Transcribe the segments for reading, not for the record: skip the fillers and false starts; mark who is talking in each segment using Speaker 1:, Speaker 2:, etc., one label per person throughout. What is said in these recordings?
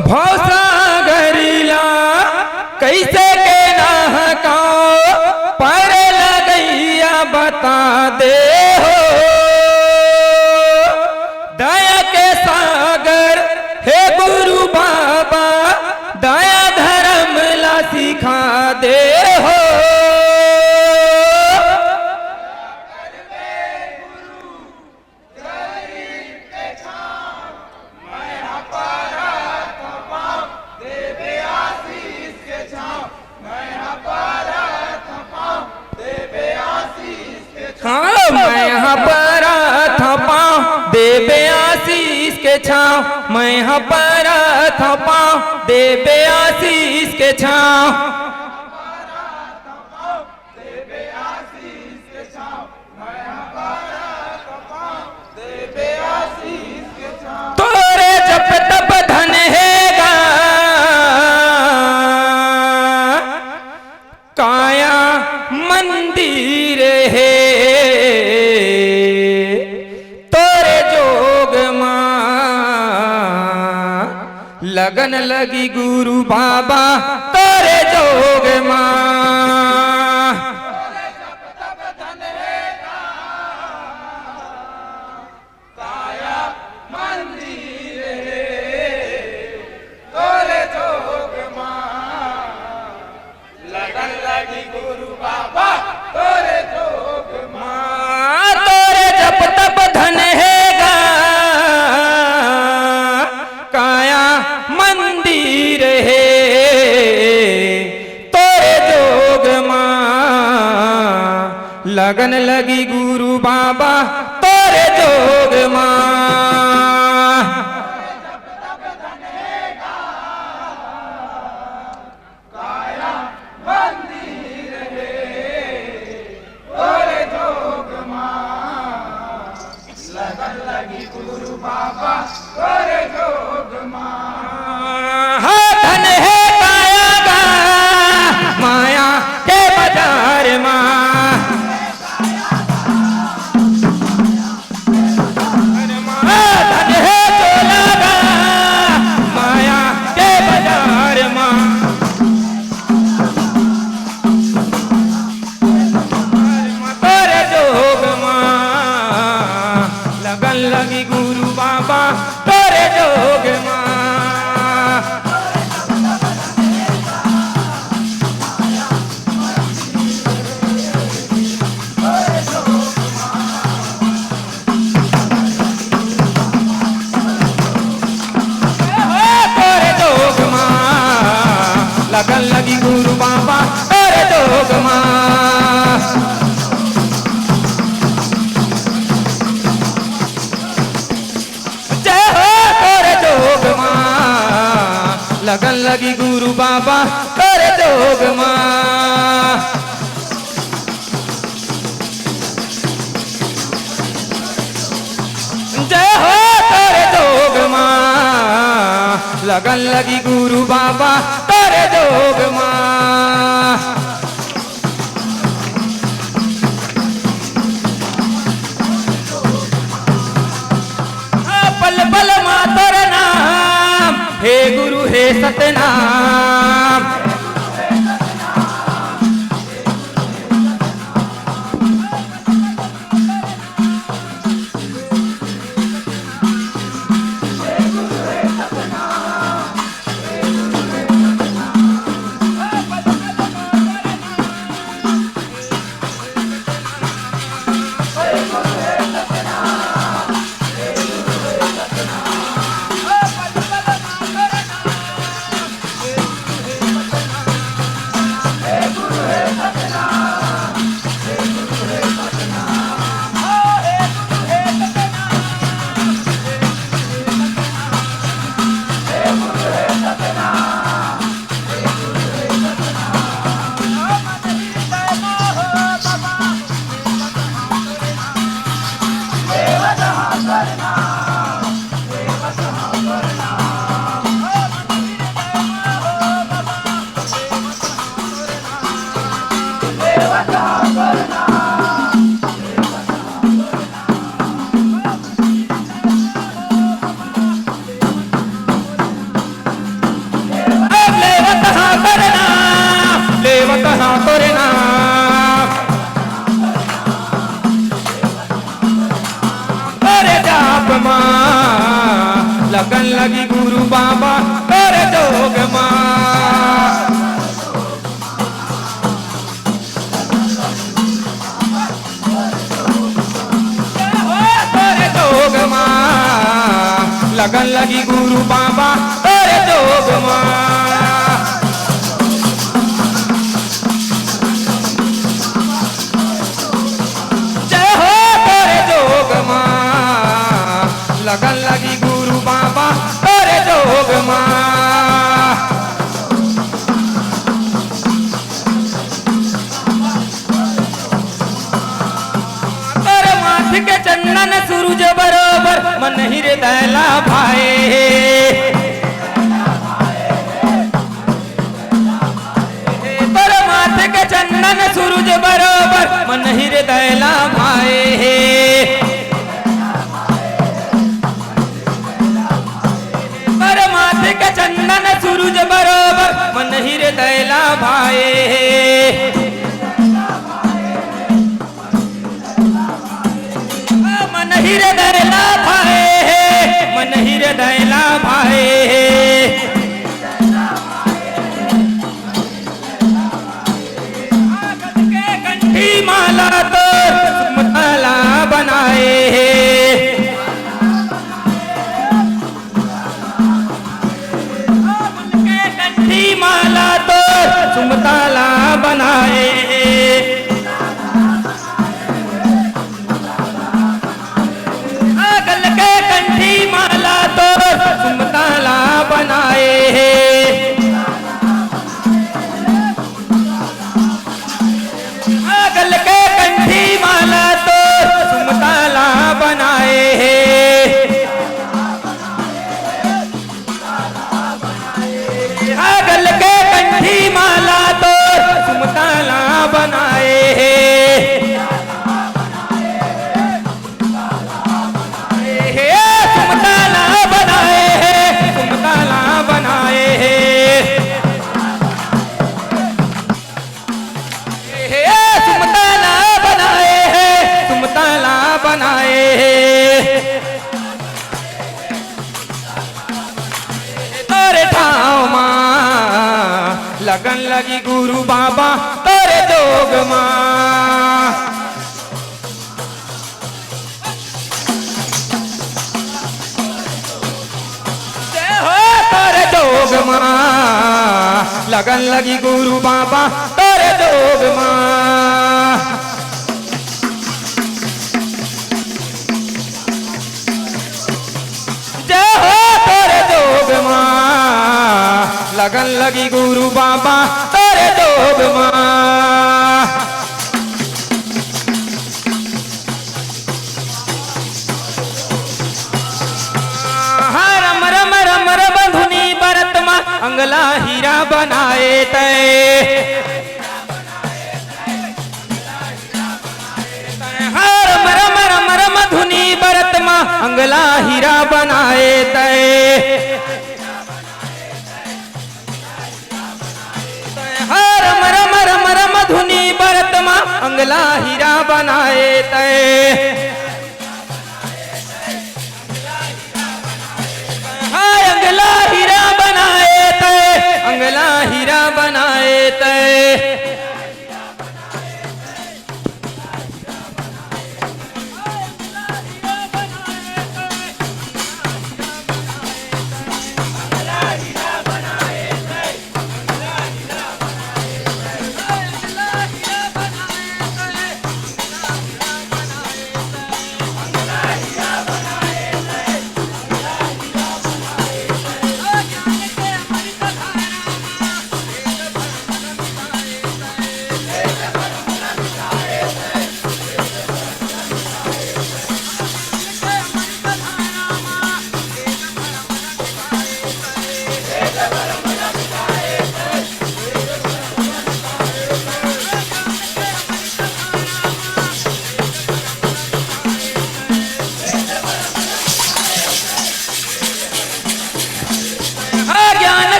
Speaker 1: भौसागरिला कैसे के नहकाओ पर लगैया बता दे हो। दया के सागर हे गुरु बाबा दया धर्म ला सिखा दे हो। हाँ मैं यहाँ पर था पाँव देवे आशीष के छाँव, मैं यहाँ पर था पाँव देवे आशीष के छाँव। तोरे जप तप धन हैगा काया मंदिर है। तोरे जोग माँ लगन लगी गुरु बाबा तोरे जोग माँ। तोरे जप तप धन हैगा काया मंदिर है। तोरे जोग माँ लगन लगी गुरु बाबा तोरे जोग माँ। धन है काया गा माया के बाजार माँ। धन है चोला गा माया के बाजार माँ। तोरे जोग माँ लगन लगी गुरु बाबा तोरे जोग माँ। लगन लगी गुरु बाबा तोरे जोग माँ। जय हो तोरे जोग माँ लगन लगी गुरु बाबा तोरे जोग माँ। जय हो तोरे जोग माँ लगन लगी गुरु बाबा तोरे जोग माँ। पल पल माँ तोर नाम हे गुरु हे सतनाम। लगी गुरु बाबा तोरे जोग माँ। तोरे जोग माँ लगन लगी गुरु बाबा तोरे जोग माँ। लगन लगी गुरु बाबा तोरे जोग माँ। तोरे माथे के चंदन सूरज बरोबर मन हृदय ला भाए। तोरे माथे के चंदन सूरज बरोबर मन हृदय ला भाए। के चंदन सूरज बरोबर मन हृदय ला भाए। मन हृदय ला भाए, मन हृदय ला भाए। के कंठी माला तो सुमतला बनाए। माला तो सुमताला बनाए। गल के कंठी माला तो सुमताला बनाए। गल के कंठी माला तो सुमताला बनाए। गल के कंठी माला तो सुमताला बनाए। सुमताला बनाए, सुमताला बनाए। सुमताला बनाए, सुमताला बनाए। तोरे ठाव माँ लगन लगी गुरु बाबा तोरे जोग माँ। जय हो तोरे जोग माँ लगन लगी गुरु बाबा तोरे जोग माँ। जय हो तोरे जोग माँ लगन लगी गुरु बाबा तोरे जोग माँ। रम रम रम रम धुनी बरत माँ अंगला हीरा बनाए तय। रम रम रम रम धुनी बरत माँ अंगला हीरा बनाए तय। रम रम रम रम धुनी बरत माँ अंगला हीरा बनाए तय। अंगला हीरा बनाए तय, अंगला हीरा बनाए तय।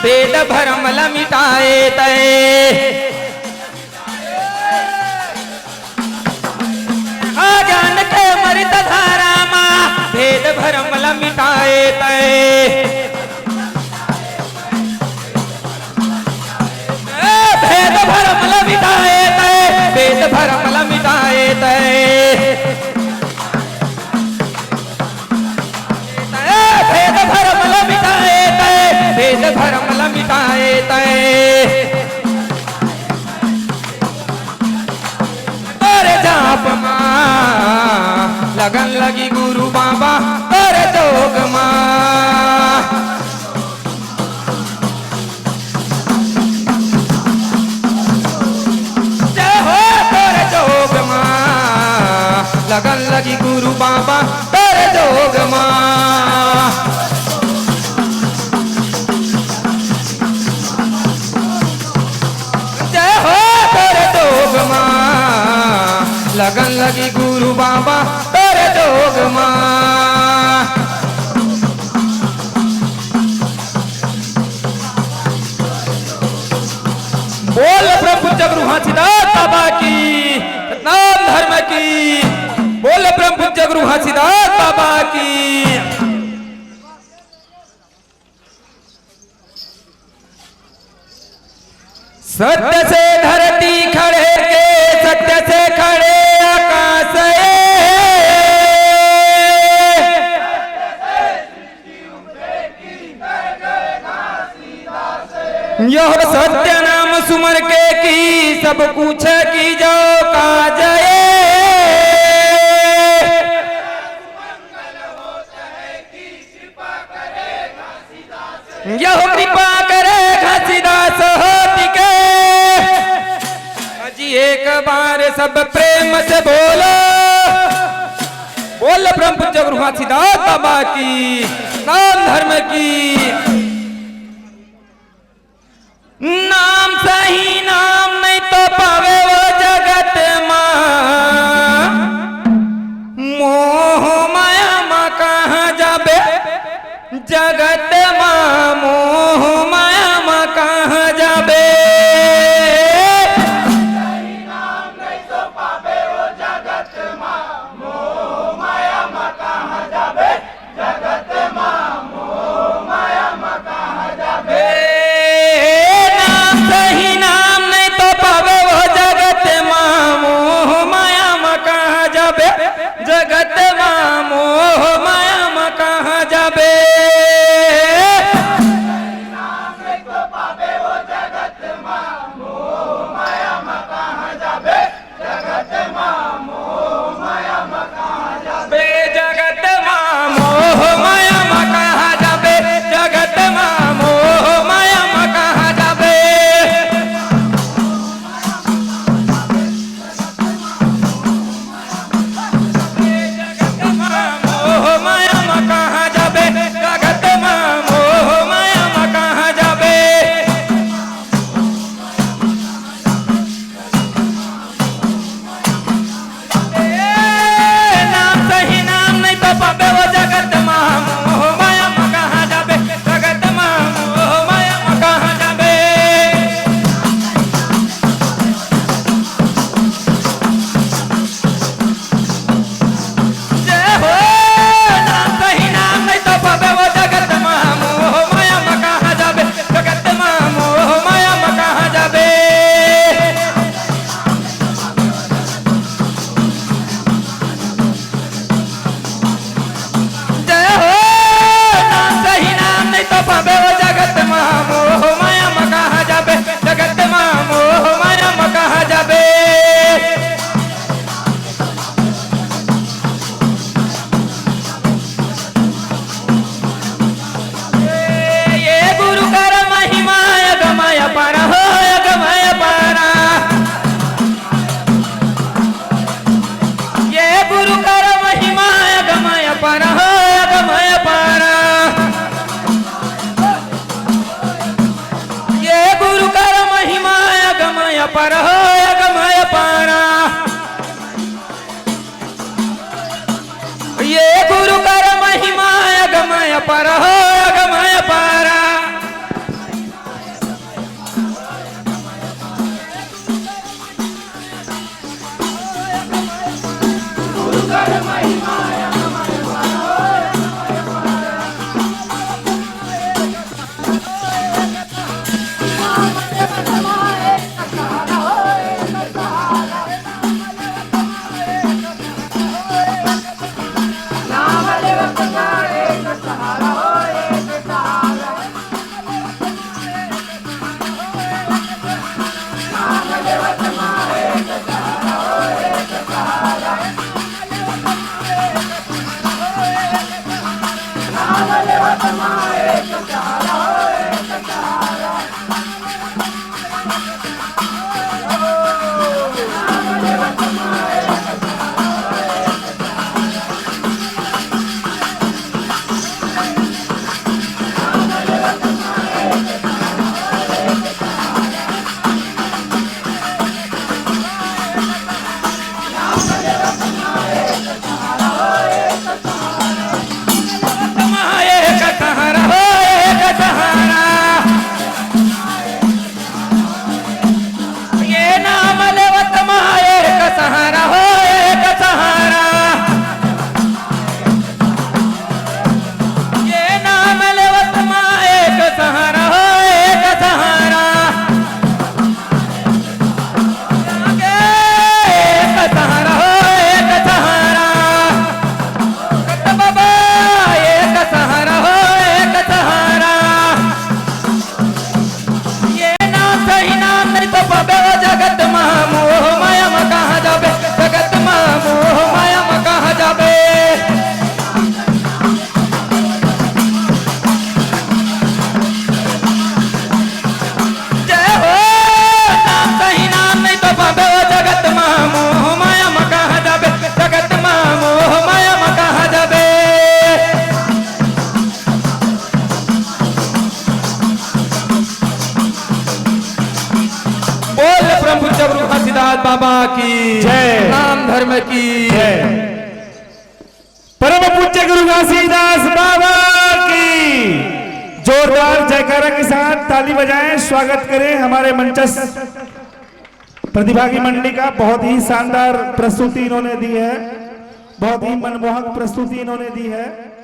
Speaker 1: भेद भरम ल मिटाए तय। ज्ञान के मृत धारा माँ भेद भरम ल धर्म ल मिटाए तय तोरे जाप माँ लगन लगी गुरु बाबा तोरे जोग माँ जय हो तोरे जोग माँ लगन लगी गुरु बाबा तोरे जोग माँ जय हो तोरे जोग माँ लगन लगी गुरु बाबा तोरे जोग माँ बोल प्रभु जगरू हाथीदार बाबा की नाम धर्म की बोल प्रभु जगरू हाथीदार बाबा की सत्य से धरती खड़े के सत्य से खड़े आकाश यह सत्य नाम सुमर के की सब कुछ की जो काजय यह कृपा करे घासीदास होती के अजी एक बार सब प्रेम से बोलो बोल ब्रह्म जगरू घासीदास बाबा की नाम धर्म की नाम सही नाम नहीं तो पावे वो जगत माँ मोह माया माँ कहाँ जाबे जगत माँ मोह माया माँ कहाँ जाबे नाम नहीं तो पावे वो जगत माँ मोह माया माँ कहाँ जाबे जगत माँ मोह माया माँ कहाँ जाबे सही नाम नहीं तो पावे वो जगत माँ मोह माया माँ कहाँ जाबे जगत माँ मोह माया माँ कहाँ जाबे बाबा की
Speaker 2: जय।
Speaker 1: नाम धर्म की
Speaker 2: जय। परम पूज्य गुरु घासीदास बाबा की जोरदार जयकारा के साथ ताली बजाएं, स्वागत करें हमारे मंचस्थ प्रतिभागी मंडली का। बहुत ही शानदार प्रस्तुति इन्होंने दी है, बहुत ही मनमोहक प्रस्तुति इन्होंने दी है।